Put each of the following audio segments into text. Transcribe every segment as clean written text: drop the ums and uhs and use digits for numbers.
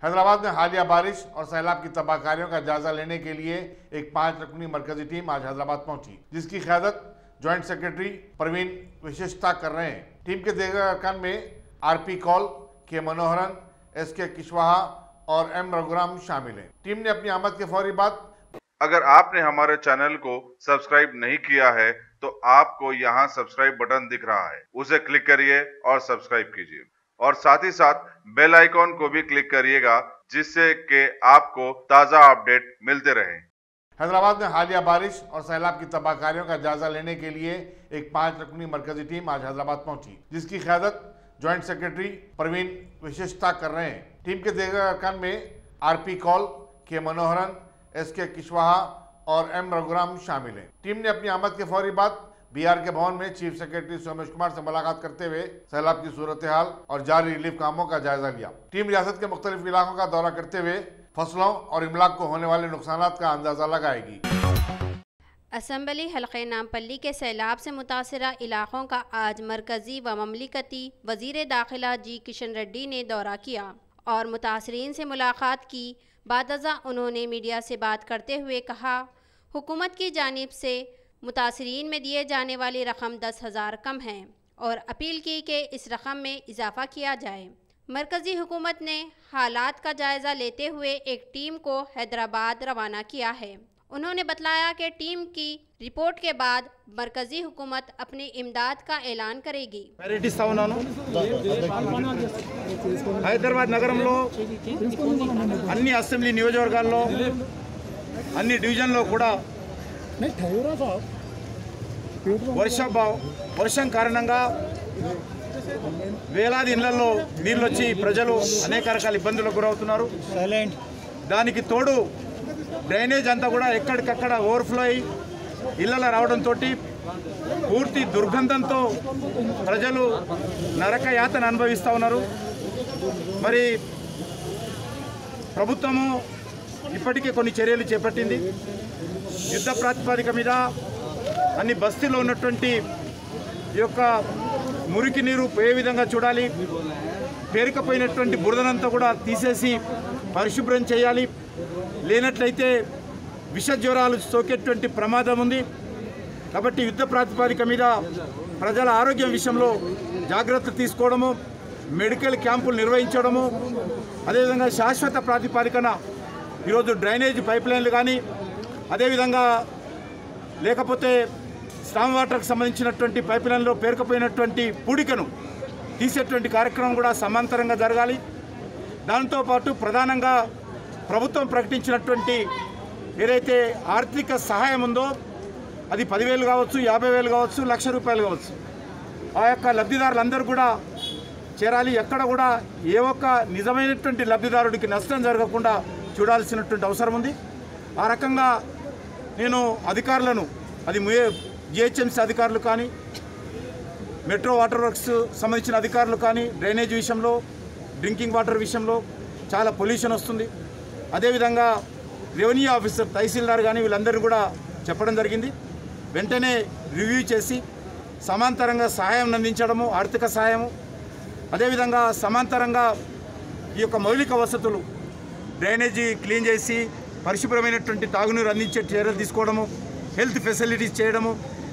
हैदराबाद में हालिया बारिश और सैलाब की तबाहकारियों का जायजा लेने के लिए एक 5 रुकनी मरकजी टीम आज हैदराबाद पहुंची, जिसकी क़यादत ज्वाइंट सेक्रेटरी परवीन विशेषता कर रहे हैं। टीम के दीगर अरकान में आरपी कौल, के मनोहरन, एसके कुशवाहा और एम रघुराम शामिल हैं। टीम ने अपनी आमद के फौरी बाद अगर आपने हमारे चैनल को सब्सक्राइब नहीं किया है तो आपको यहाँ सब्सक्राइब बटन दिख रहा है, उसे क्लिक करिए और सब्सक्राइब कीजिए और साथ ही साथ बेल आइकॉन को भी क्लिक करिएगा, जिससे कि आपको ताज़ा अपडेट मिलते रहें। हैदराबाद में हालिया बारिश और सैलाब की तबाहकारियों का जायजा लेने के लिए एक 5 रुकनी मरकजी टीम आज हैदराबाद पहुंची, जिसकी क़यादत ज्वाइंट सेक्रेटरी परवीन विशेषता कर रहे हैं। टीम के दीगर अरकान में आरपी कौल, के मनोहरन, एसके कुशवाहा और एम रघुराम शामिल हैं। टीम ने अपनी आमद के फौरी बाद बीआर के भवन में चीफ सेक्रेटरी सोमेश कुमार से मुलाकात करते हुए सैलाब की सूरत हाल और जारी रिलीफ कामों का जायजा लिया। टीम रियासत के मुख्तलिफ इलाकों का दौरा करते हुए फसलों और इमलाक को होने वाले नुकसानात का अंदाजा लगाएगी। असम्बली हल्के नामपल्ली के सैलाब से मुतासरा इलाकों का आज मरकजी व ममलिकती वजीर दाखिला जी किशन रेड्डी ने दौरा किया और मुतासरीन से मुलाकात की। बादअज़ा उन्होंने मीडिया से बात करते हुए कहा, हुकूमत की जानिब से मुतासरीन में दिए जाने वाली रकम 10,000 कम है और अपील की कि इस रकम में इजाफा किया जाए। मरकज़ी हुकूमत ने हालात का जायज़ा लेते हुए एक टीम को हैदराबाद रवाना किया है। उन्होंने बतलाया कि टीम की रिपोर्ट के बाद मरकज़ी हुकूमत अपनी इमदाद का ऐलान करेगी। హైదరాబాద్ నగరంలో అన్ని అసెంబ్లీ నియోజకవర్గాల్లో అన్ని డివిజన్లో కూడా వర్షం కారణంగా వేలాది ఇళ్లలో నీళ్ళు వచ్చి ప్రజలు అనేక రకాల ఇబ్బందులకు గురవుతున్నారు। దానికి తోడు డ్రైనేజ్ అంతా కూడా ఎక్కడికక్కడ ఓవర్ఫ్లో అయ్యి ఇళ్లలో రావడంతో పూర్తి దుర్గంధంతో ప్రజలు నరక యాతన అనుభవిస్తూ ఉన్నారు। మరి ప్రభుత్వము ఇప్పటికే కొన్ని చర్యలు చేపట్టింది। యుద్ధ ప్రాతిపదిక మీద అన్ని బస్తీలో ఉన్నటువంటి ఈ యొక్క మురికి నీరు ఏ విధంగా చూడాలి, పేరుకపోయినటువంటి బురదనంతా కూడా తీసేసి పరిశుభ్రం చేయాలి, లేనట్లయితే విష జ్వరాలు సోకేటువంటి ప్రమాదం ఉంది। కాబట్టి యుద్ధ ప్రాతిపదిక మీద ప్రజల ఆరోగ్యం విషయంలో జాగ్రత్త తీసుకోవడము, మెడికల్ క్యాంపులు నిర్వహించడము, అదేవిధంగా శాశ్వత ప్రాతిపదికన ఈరోజు డ్రైనేజ్ పైప్ లైన్లు కానీ అదేవిధంగా లేకపోతే స్టామ్ వాటర్కి సంబంధించినటువంటి పైప్ లైన్లో పేరుకుపోయినటువంటి పూడికను తీసేటువంటి కార్యక్రమం కూడా సమాంతరంగా జరగాలి। దాంతోపాటు ప్రధానంగా ప్రభుత్వం ప్రకటించినటువంటి ఏదైతే ఆర్థిక సహాయం ఉందో అది 10,000 కావచ్చు, 50,000 కావచ్చు, ₹1,00,000 కావచ్చు, ఆ యొక్క లబ్ధిదారులందరూ కూడా చేరాలి। ఎక్కడ కూడా ఏ ఒక్క నిజమైనటువంటి లబ్ధిదారుడికి నష్టం జరగకుండా చూడాల్సినటువంటి అవసరం ఉంది। ఆ రకంగా నేను అధికారులను, అది జిహెచ్ఎంసీ అధికారులు కానీ, మెట్రో వాటర్ వర్క్స్ సంబంధించిన అధికారులు కానీ, డ్రైనేజ్ విషయంలో, డ్రింకింగ్ వాటర్ విషయంలో చాలా పొల్యూషన్ వస్తుంది। అదేవిధంగా రెవెన్యూ ఆఫీసర్, తహసీల్దార్ కానీ వీళ్ళందరూ కూడా చెప్పడం జరిగింది। వెంటనే రివ్యూ చేసి సమాంతరంగా సహాయం అందించడము, ఆర్థిక సహాయము, అదేవిధంగా సమాంతరంగా ఈ యొక్క మౌలిక వసతులు డ్రైనేజీ క్లీన్ చేసి పరిశుభ్రమైనటువంటి తాగునీరు అందించే చర్యలు తీసుకోవడము, హెల్త్ ఫెసిలిటీస్ చేయడము,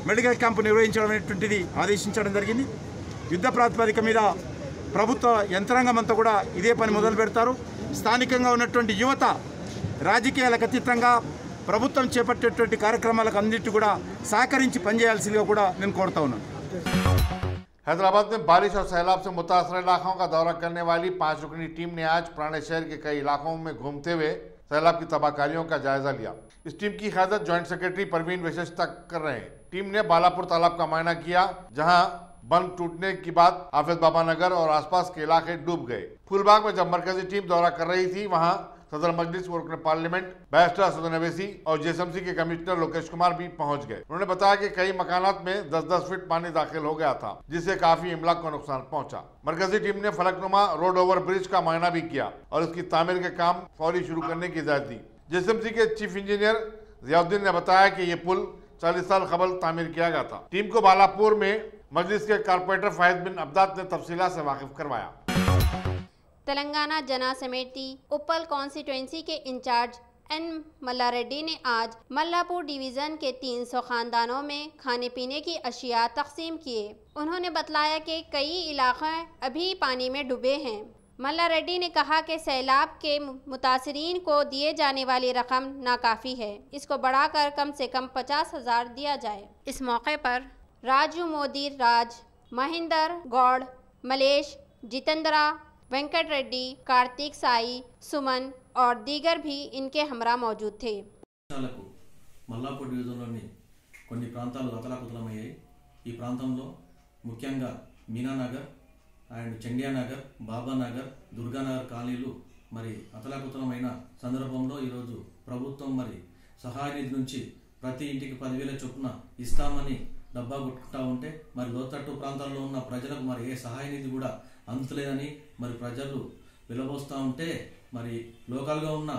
మెడికల్ క్యాంపు నిర్వహించడం అనేటువంటిది ఆదేశించడం జరిగింది। యుద్ధ ప్రాతిపదిక మీద ప్రభుత్వ యంత్రాంగం అంతా కూడా ఇదే పని మొదలు పెడతారు। స్థానికంగా ఉన్నటువంటి యువత రాజకీయాలకు అతీతంగా ప్రభుత్వం చేపట్టేటువంటి కార్యక్రమాలకు అన్నిటి కూడా సహకరించి పనిచేయాల్సిందిగా కూడా నేను కోరుతా ఉన్నాను। हैदराबाद में बारिश और सैलाब से मुतासर इलाकों का दौरा करने वाली 5 रुकनी टीम ने आज पुराने शहर के कई इलाकों में घूमते हुए सैलाब की तबाहकारियों का जायजा लिया। इस टीम की क़यादत ज्वाइंट सेक्रेटरी परवीन विशेषता कर रहे हैं। टीम ने बालापुर तालाब का मुआयना किया, जहां बंद टूटने की बाद हाफिज बाबा नगर और आसपास के इलाके डूब गए। फूलबाग में जब मरकजी टीम दौरा कर रही थी, वहां सदर मजलिस व रुकन पार्लियामेंट बैरिस्टर असदुद्दीन अवैसी और जेएसएमसी के कमिश्नर लोकेश कुमार भी पहुंच गए। उन्होंने बताया कि कई मकानात में 10-10 फीट पानी दाखिल हो गया था, जिससे काफी इमलाक को नुकसान पहुंचा। मरकजी टीम ने फलकनुमा रोड ओवर ब्रिज का मुआयना भी किया और इसकी तामीर के काम फौरी शुरू करने की इजाजत दी। जेएसएमसी के चीफ इंजीनियर जियाउद्दीन ने बताया कि ये पुल 40 साल कबल तामीर किया गया था। टीम को बालापुर में मजलिस के कारपोरेटर फाहिद बिन अब्दाद ने तफसीलात से वाकिफ करवाया। तेलंगाना जना समिति उप्पल कॉन्स्टिट्यूंसी के इंचार्ज एन मल्लारेड्डी ने आज मल्लापुर डिवीज़न के 300 खानदानों में खाने पीने की अशिया तकसीम किए। उन्होंने बतलाया कि कई इलाके अभी पानी में डूबे हैं। मल्लारेड्डी ने कहा कि सैलाब के मुतासरीन को दिए जाने वाली रकम नाकाफ़ी है, इसको बढ़ाकर कम से कम 50,000 दिया जाए। इस मौके पर राजू मोदी, राज, महेंद्र गौड़, मलेश, जितेंद्रा, वेंकट रेड्डी, कार्तिक साई, सुमन और दीगर भी इनके हमरा मौजूद थे। మల్లాపూర్ డివిజన్లోని కొన్ని ప్రాంతాలు అతలాకుతలమయ్యాయి। ఈ ప్రాంతంలో ముఖ్యంగా మీనానగర్ అండ్ చండియానగర్, బాబానగర్, దుర్గానగర్ కాలనీలు మరి అతలాకుతలమైన సందర్భంలో ఈరోజు ప్రభుత్వం మరి సహాయ నిధి నుంచి ప్రతి ఇంటికి 10,000 చొప్పున ఇస్తామని డబ్బా కొట్టుకుంటా ఉంటే మరి లోతట్టు ప్రాంతాల్లో ఉన్న ప్రజలకు మరి ఏ సహాయ నిధి కూడా అందుతలేదని మరి ప్రజలు విలబోస్తూ ఉంటే మరి లోకల్గా ఉన్న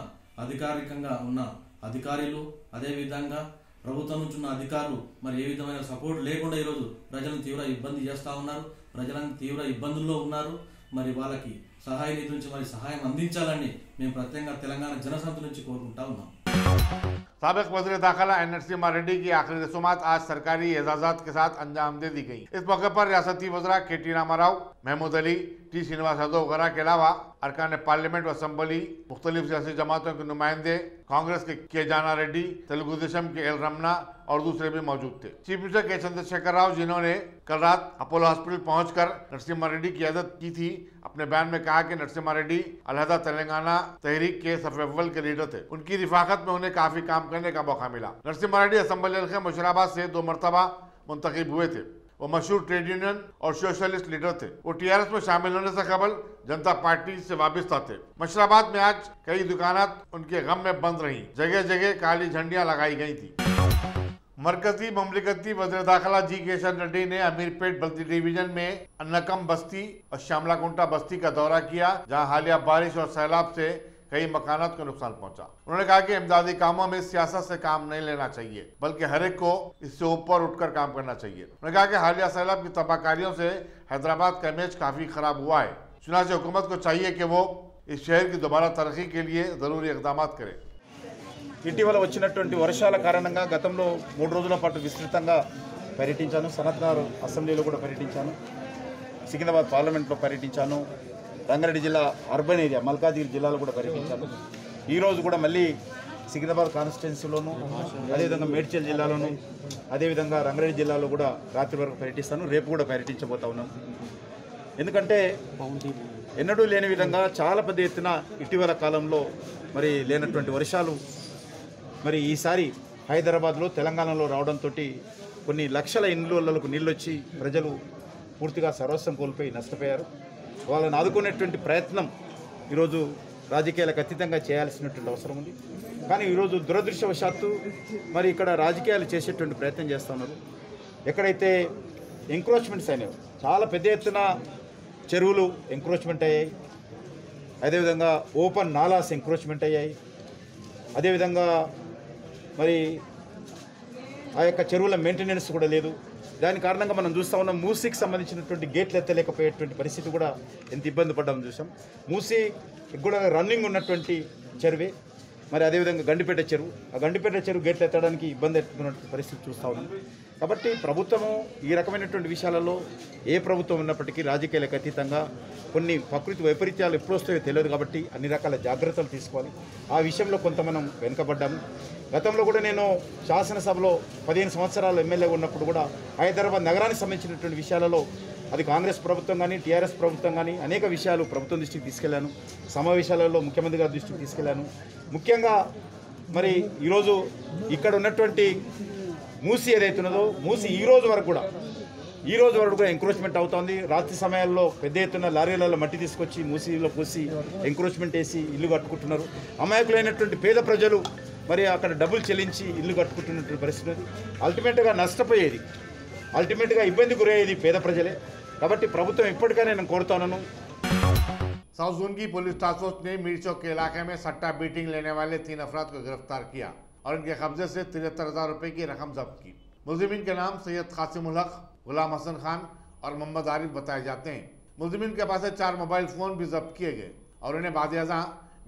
అధికారికంగా ఉన్న అధికారులు అదేవిధంగా ప్రభుత్వం నుంచి ఉన్న అధికారులు మరి ఏ విధమైన సపోర్ట్ లేకుండా ఈరోజు ప్రజలను తీవ్ర ఇబ్బంది చేస్తూ ఉన్నారు। ప్రజలను తీవ్ర ఇబ్బందుల్లో ఉన్నారు। మరి వాళ్ళకి సహాయ నిధి నుంచి మరి సహాయం అందించాలని మేము ప్రత్యేకంగా తెలంగాణ జనసమితి నుంచి కోరుకుంటా ఉన్నాం। साबिक वज़ीर दाखिला एन नरसिम्हा रेड्डी की आखिरी रसूमात आज सरकारी एजाजात के साथ अंजाम दे दी गई। इस मौके पर रियासती वज़रा के.टी. रामाराव, महमूद अली, टी. श्रीनिवास यादव वगैरह के अलावा अरकान पार्लियामेंट व असम्बली, मुख्तलिफ सियासी जमातों के नुमाइंदे, कांग्रेस के जाना रेड्डी, तेलुगु देशम के एल रमना और दूसरे भी मौजूद थे। चीफ मिनिस्टर के चंद्रशेखर राव, जिन्होंने कल रात अपोलो हॉस्पिटल पहुंचकर नरसिम्हा रेड्डी की इयादत की थी, अपने बयान में कहा कि नरसिम्हा रेड्डी अलहदा तेलंगाना तहरीक के सफ़े अव्वल के लीडर थे। उनकी रिफाकत में उन्हें काफी काम करने का मौका मिला। नरसिम्हा रेड्डी असम्बली हल्के मुशीराबाद से 2 मरतबा मुंतखब हुए थे। वो मशहूर ट्रेड यूनियन और सोशलिस्ट लीडर थे। वो टीआरएस में शामिल होने से कबल जनता पार्टी से वाबस्ता थे। मुशीराबाद में आज कई दुकानात उनके गम में बंद रही, जगह जगह काली झंडियां लगाई गई थी। मरकजी ममलिकती वज़ीर दाखिला जी किशन रेड्डी ने अमीरपेट बस्ती डिवीजन में अन्नकम बस्ती और श्यामलाकुंटा बस्ती का दौरा किया, जहां हालिया बारिश और सैलाब से कई मकानात को नुकसान पहुंचा। उन्होंने कहा कि इमदादी कामों में सियासत से काम नहीं लेना चाहिए, बल्कि हर एक को इससे ऊपर उठकर काम करना चाहिए। उन्होंने कहा कि हालिया सैलाब की तबाहकारियों से हैदराबाद का इमेज काफी खराब हुआ है। चुनाचे हुकूमत को चाहिए कि वो इस शहर की दोबारा तरक्की के लिए जरूरी इकदाम करे। ఇటీవల వచ్చినటువంటి వర్షాల కారణంగా గతంలో 3 రోజుల పాటు విస్తృతంగా పర్యటించాను। సనత్నగర్ అసెంబ్లీలో కూడా పర్యటించాను, సికింద్రాబాద్ పార్లమెంట్లో పర్యటించాను, రంగారెడ్డి జిల్లా అర్బన్ ఏరియా మల్కాజిగిరి జిల్లాలో కూడా పర్యటించాను। ఈరోజు కూడా మళ్ళీ సికింద్రాబాద్ కాన్స్టిట్యున్సీలోను, అదేవిధంగా మేడ్చల్ జిల్లాలోను, అదేవిధంగా రంగారెడ్డి జిల్లాలో కూడా రాత్రి వరకు పర్యటిస్తాను। రేపు కూడా పర్యటించబోతా ఉన్నాను। ఎందుకంటే ఎన్నడూ లేని విధంగా చాలా పెద్ద ఎత్తున ఇటీవల కాలంలో మరి లేనటువంటి వర్షాలు మరి ఈసారి హైదరాబాద్లో తెలంగాణలో రావడంతో కొన్ని లక్షల ఇండ్లకు నీళ్ళు వచ్చి ప్రజలు పూర్తిగా సర్వస్వం కోల్పోయి నష్టపోయారు। వాళ్ళని ఆదుకునేటువంటి ప్రయత్నం ఈరోజు రాజకీయాలకు అతీతంగా చేయాల్సినటువంటి అవసరం ఉంది। కానీ ఈరోజు దురదృష్టవశాత్తు మరి ఇక్కడ రాజకీయాలు చేసేటువంటి ప్రయత్నం చేస్తూ ఉన్నారు। ఎక్కడైతే ఎంక్రోచ్మెంట్స్ అయినాయో చాలా పెద్ద ఎత్తున చెరువులు ఎంక్రోచ్మెంట్ అయ్యాయి, అదేవిధంగా ఓపెన్ నాలాస్ ఎంక్రోచ్మెంట్ అయ్యాయి, అదేవిధంగా మరి ఆ యొక్క చెరువుల మెయింటెనెన్స్ కూడా లేదు। దాని కారణంగా మనం చూస్తూ ఉన్నాం మూసీకి సంబంధించినటువంటి గేట్లు ఎత్తలేకపోయేటువంటి పరిస్థితి కూడా ఎంత ఇబ్బంది పడ్డామని చూసాం। మూసీ కూడా రన్నింగ్ ఉన్నటువంటి చెరువే, మరి అదేవిధంగా గండిపేట చెరువు, ఆ గండిపేట చెరువు గేట్లు ఎత్తడానికి ఇబ్బంది ఎత్తుకున్నటువంటి పరిస్థితి చూస్తూ ఉన్నాం। కాబట్టి ప్రభుత్వము ఈ రకమైనటువంటి విషయాలలో ఏ ప్రభుత్వం ఉన్నప్పటికీ రాజకీయాలకు అతీతంగా కొన్ని ప్రకృతి వైపరీత్యాలు ఎప్పుడు వస్తాయో తెలియదు, కాబట్టి అన్ని రకాల జాగ్రత్తలు తీసుకోవాలి। ఆ విషయంలో కొంత మనం వెనుకబడ్డాము। గతంలో కూడా నేను శాసనసభలో 15 సంవత్సరాలు ఎమ్మెల్యే ఉన్నప్పుడు కూడా హైదరాబాద్ నగరానికి సంబంధించినటువంటి విషయాలలో అది కాంగ్రెస్ ప్రభుత్వం కానీ టీఆర్ఎస్ ప్రభుత్వం కానీ అనేక విషయాలు ప్రభుత్వం దృష్టికి తీసుకెళ్లాను, సమావేశాలలో ముఖ్యమంత్రి గారి దృష్టికి తీసుకెళ్లాను। ముఖ్యంగా మరి ఈరోజు ఇక్కడ ఉన్నటువంటి మూసీ ఏదైతున్నదో మూసీ ఈ రోజు వరకు కూడా ఎంక్రోచ్మెంట్ అవుతోంది। రాత్రి సమయాల్లో పెద్ద ఎత్తున లారీలలో మట్టి తీసుకొచ్చి మూసీలో పోసి ఎంక్రోచ్మెంట్ వేసి ఇల్లు కట్టుకుంటున్నారు। అమాయకులైనటువంటి పేద ప్రజలు మరి అక్కడ డబ్బులు చెల్లించి ఇల్లు కట్టుకుంటున్నటువంటి పరిస్థితి ఉంది। అల్టిమేట్గా ఇబ్బంది గురయ్యేది పేద ప్రజలే। కాబట్టి ప్రభుత్వం ఇప్పటికైనా నేను కోరుతాను। साउथ जोन की पुलिस टास्क फोर्स ने मीर चौक के इलाके में सट्टा बीटिंग लेने वाले 3 अफराद को गिरफ्तार किया और इनके कब्जे से 73,000 रुपए की रकम जब्त की। मुलजिमीन के नाम सैयद कासिम उल हक, गुलाम हसन खान और मोहम्मद आरिफ बताए जाते हैं। मुलजिमीन के पास से 4 मोबाइल फ़ोन भी जब्त किए गए और उन्हें बादियाजा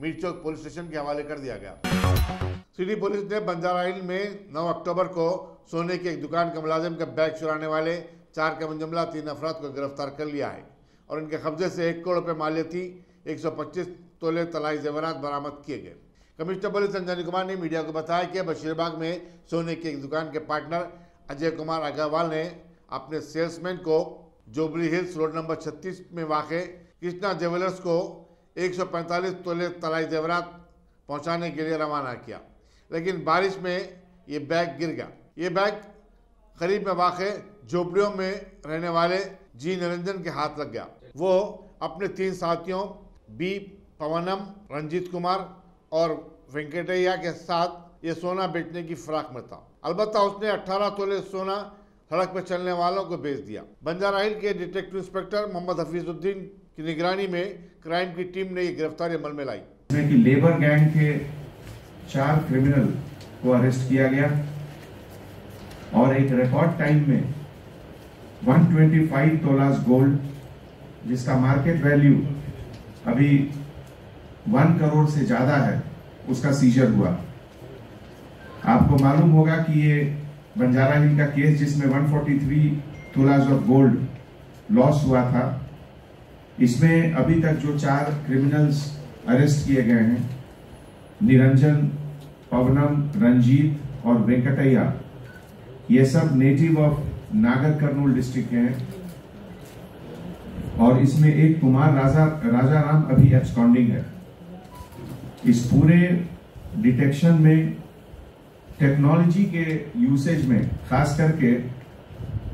मीर चौक पुलिस स्टेशन के हवाले कर दिया गया। सिटी पुलिस ने बंजारा हिल में 9 अक्टूबर को सोने की एक दुकान के मुलाजिम के बैग चुराने वाले 4 के मुंजमला 3 अफराद को गिरफ्तार कर लिया है और इनके कब्जे से 1 करोड़ रुपये मालियती 125 तोले तलाई जेवरात बरामद किए गए। कमिश्नर पुलिस अंजनी कुमार ने मीडिया को बताया कि बशीरबाग में सोने की एक दुकान के पार्टनर अजय कुमार अग्रवाल ने अपने सेल्समैन को जुबली हिल्स रोड नंबर 36 में वाक़े कृष्णा ज्वेलर्स को 145 तोले तलाई जेवरात पहुंचाने के लिए रवाना किया, लेकिन बारिश में ये बैग गिर गया। ये बैग करीब में वाक़े झोपड़ियों में रहने वाले जी निरंजन के हाथ लग गया। वो अपने 3 साथियों बी पवनम, रंजीत कुमार और वेंकटैया के साथ ये सोना बेचने की फिराक में था। अलबत्ता उसने 18 तोले सोना सड़क पर चलने वालों को बेच दिया। बंजारा हिल के डिटेक्टिव इंस्पेक्टर मोहम्मद हफीजुद्दीन की निगरानी में क्राइम की टीम ने ये गिरफ्तारी अमल में लाई। कि लेबर गैंग के 4 क्रिमिनल को अरेस्ट किया गया और एक रिकॉर्ड टाइम में 125 तोलास गोल्ड, जिसका मार्केट वैल्यू अभी 1 करोड़ से ज्यादा है, उसका सीजर हुआ। आपको मालूम होगा कि ये बंजारा हिल का केस जिसमें 143 तोलास ऑफ गोल्ड लॉस हुआ था, इसमें अभी तक जो 4 क्रिमिनल्स अरेस्ट किए गए हैं, निरंजन, पवनम, रंजीत और वेंकटैया, ये सब नेटिव ऑफ नागर कर्नूल डिस्ट्रिक्ट के हैं और इसमें एक कुमार राजाराम अभी एब्सकॉन्डिंग है। इस पूरे डिटेक्शन में टेक्नोलॉजी के यूसेज में खास करके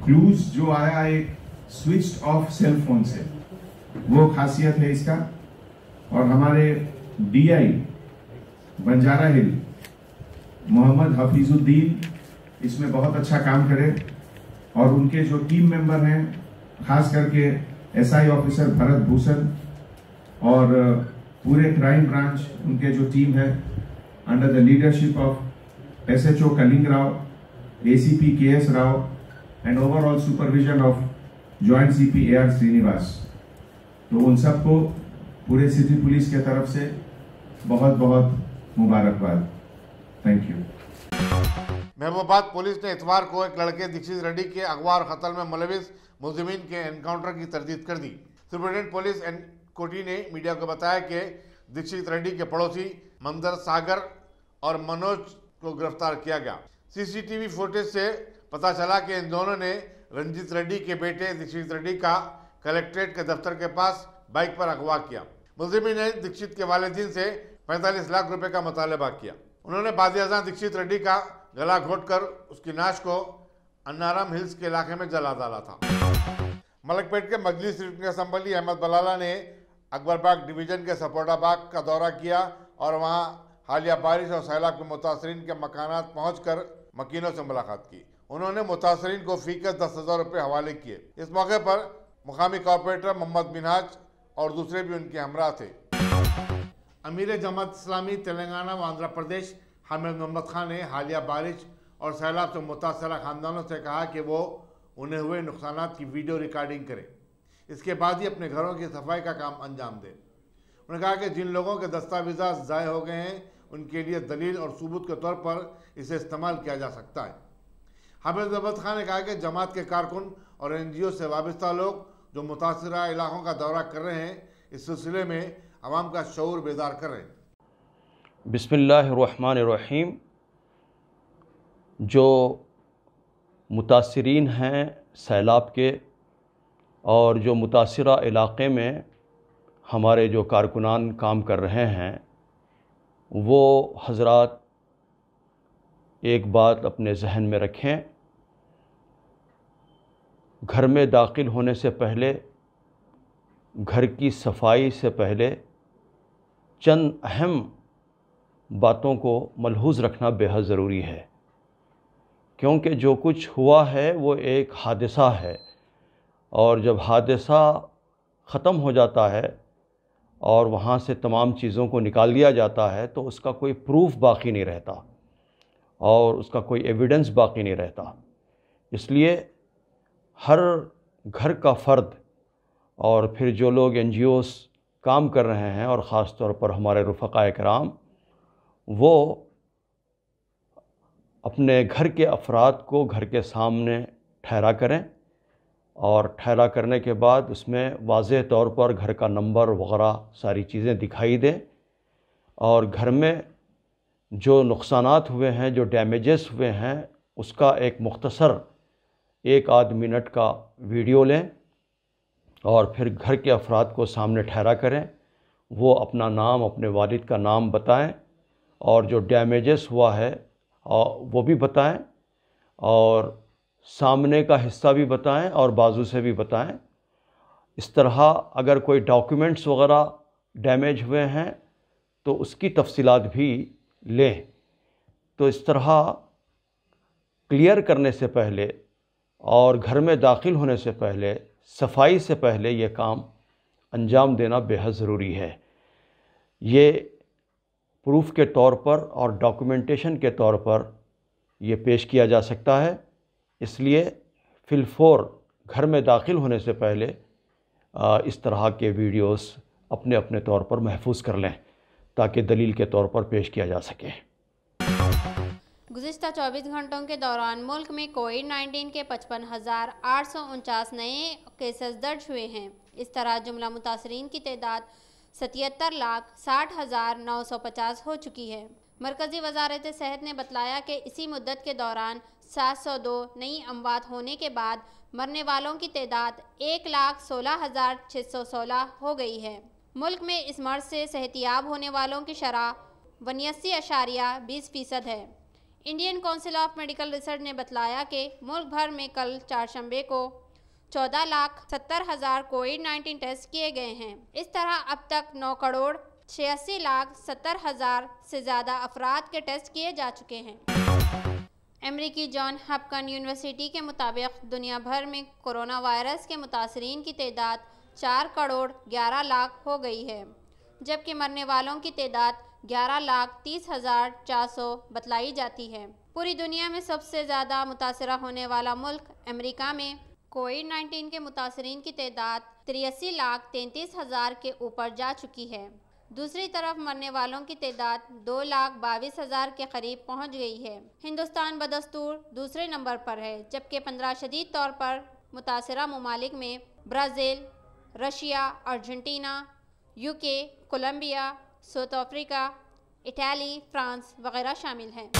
क्लूज जो आया एक स्विच ऑफ सेल फोन से, वो खासियत है इसका। और हमारे डीआई बंजारा हिल मोहम्मद हफीजुद्दीन इसमें बहुत अच्छा काम करे और उनके जो टीम मेंबर हैं, खास करके एसआई ऑफिसर भरत भूषण और पूरे क्राइम ब्रांच, उनके जो टीम है under the leadership of SHO Kaling Rao, ACP KS Rao and overall supervision of joint CP AR Srinivas, तो उन सबको पूरे सिटी पुलिस के तरफ से बहुत बहुत मुबारकबाद। Thank you. महबूबाबाद पुलिस ने इतवार को एक लड़के दीक्षित रेड्डी के अगवा और कत्ल में मुलविस मुलजिमीन के एनकाउंटर की तरदीद कर दी। सुपरिटेंडेंट पुलिस कोटी ने मीडिया को बताया कि दीक्षित रेड्डी के पड़ोसी मंदर सागर और मनोज को गिरफ्तार किया गया। सीसीटीवी फुटेज से पता चला कि इन दोनों ने रंजीत रेड्डी के बेटे दीक्षित रेड्डी का कलेक्ट्रेट के दफ्तर के पास बाइक पर अगवा किया। मुलजिमीन ने दीक्षित के वालिदीन से 45 लाख रुपए का मुतालबा किया। उन्होंने बादियाजा दीक्षित रेड्डी का गला घोटकर उसकी नाश को अन्नाराम हिल्स के इलाके में जला डाला था। मलकपेट के मजलिस रिटर्निंग असेंबली अहमद बलाला ने अकबरबाग डिवीजन के सपोटा बाग का दौरा किया और वहां हालिया बारिश और सैलाब के मुतासरीन के मकानात पहुंचकर मकीनों से मुलाकात की। उन्होंने मुतासरीन को फीकस 10,000 रुपये हवाले किए। इस मौके पर मुकामी कॉर्पोरेटर मोहम्मद मिनहाज और दूसरे भी उनके हमरा थे। अमीर जमात इस्लामी तेलंगाना व आंध्र प्रदेश हामिद मोहम्मद खान ने हालिया बारिश और सैलाब से मुतासरा खानदानों से कहा कि वो उन्हें हुए नुकसानात की वीडियो रिकॉर्डिंग करें, इसके बाद ही अपने घरों की सफाई का काम अंजाम दें। उन्होंने कहा कि जिन लोगों के दस्तावेज़ात ज़ाय हो गए हैं उनके लिए दलील और सबूत के तौर पर इसे इस्तेमाल किया जा सकता है। हामिद मोहम्मद खान ने कहा कि जमात के कारकुन और एनजीओ से वाबस्ता लोग जो मुतासरा इलाकों का दौरा कर रहे हैं, इस सिलसिले में अवाम का शऊर बेदार कर रहे हैं। बिस्मिल्लाहिर्रहमानिर्रहीम। जो मुतासरीन हैं सैलाब के और जो मुतासरा इलाक़े में हमारे जो कारकुनान काम कर रहे हैं, वो हज़रात एक बात अपने जहन में रखें, घर में दाखिल होने से पहले, घर की सफाई से पहले चंद अहम बातों को मलहूज़ रखना बेहद ज़रूरी है, क्योंकि जो कुछ हुआ है वो एक हादसा है और जब हादसा ख़त्म हो जाता है और वहाँ से तमाम चीज़ों को निकाल दिया जाता है तो उसका कोई प्रूफ बाकी नहीं रहता और उसका कोई एविडेंस बाकी नहीं रहता। इसलिए हर घर का फ़र्द और फिर जो लोग NGOs काम कर रहे हैं और ख़ास तौर पर हमारे रुफ़क़ाए किराम, वो अपने घर के अफराद को घर के सामने ठहरा करें और ठहरा करने के बाद उसमें वाज़ेह तौर पर घर का नंबर वग़ैरह सारी चीज़ें दिखाई दें और घर में जो नुक़सानात हुए हैं, जो डैमेजेस हुए हैं, उसका एक मुख्तसर 1-8 मिनट का वीडियो लें और फिर घर के अफराद को सामने ठहरा करें। वो अपना नाम, अपने वालिद का नाम बताएं और जो डैमेजेस हुआ है वो भी बताएं और सामने का हिस्सा भी बताएं और बाजू से भी बताएं। इस तरह अगर कोई डॉक्यूमेंट्स वग़ैरह डैमेज हुए हैं तो उसकी तफसीलात भी लें। तो इस तरह क्लियर करने से पहले और घर में दाखिल होने से पहले, सफाई से पहले ये काम अंजाम देना बेहद ज़रूरी है। ये प्रूफ के तौर पर और डॉक्यूमेंटेशन के तौर पर ये पेश किया जा सकता है। इसलिए फिलफौर घर में दाखिल होने से पहले इस तरह के वीडियोस अपने अपने तौर पर महफूज कर लें ताकि दलील के तौर पर पेश किया जा सके। गुज़िश्ता 24 घंटों के दौरान मुल्क में कोविड-19 के 55,849 नए केसेस दर्ज हुए हैं। इस तरह जुमला मुतासरीन की तादाद 77,60,950 हो चुकी है। मरकज़ी वज़ारत सेहत ने बतलाया कि इसी मुद्दत के दौरान 702 नई अमवात होने के बाद मरने वालों की तादाद 1,16,616 हो गई है। मुल्क में इस मर्ज से सेहतियाब होने वालों की शरह 89.20% है। Indian council of medical research ने बतलाया कि मुल्क भर में कल चारशंबे को 14,70,000 कोविड-19 टेस्ट किए गए हैं। इस तरह अब तक 9,86,70,000 से ज़्यादा अफराद के टेस्ट किए जा चुके हैं। अमेरिकी जॉन हॉपकिंस यूनिवर्सिटी के मुताबिक दुनिया भर में कोरोना वायरस के मुतासरीन की तादाद 4,11,00,000 हो गई है, जबकि मरने वालों की तादाद 11,30,400 बतलाई जाती है। पूरी दुनिया में सबसे ज़्यादा मुतासरा होने वाला मुल्क अमेरिका में कोविड-19 के मुतासरीन की तादाद 83,33,000 के ऊपर जा चुकी है। दूसरी तरफ मरने वालों की तादाद 2,22,000 के करीब पहुंच गई है। हिंदुस्तान बदस्तूर दूसरे नंबर पर है, जबकि 15 शदीद तौर पर मुतासरा ममालिक में Brazil, Russia, Argentina, UK, Colombia, South Africa, Italy, France वगैरह शामिल हैं।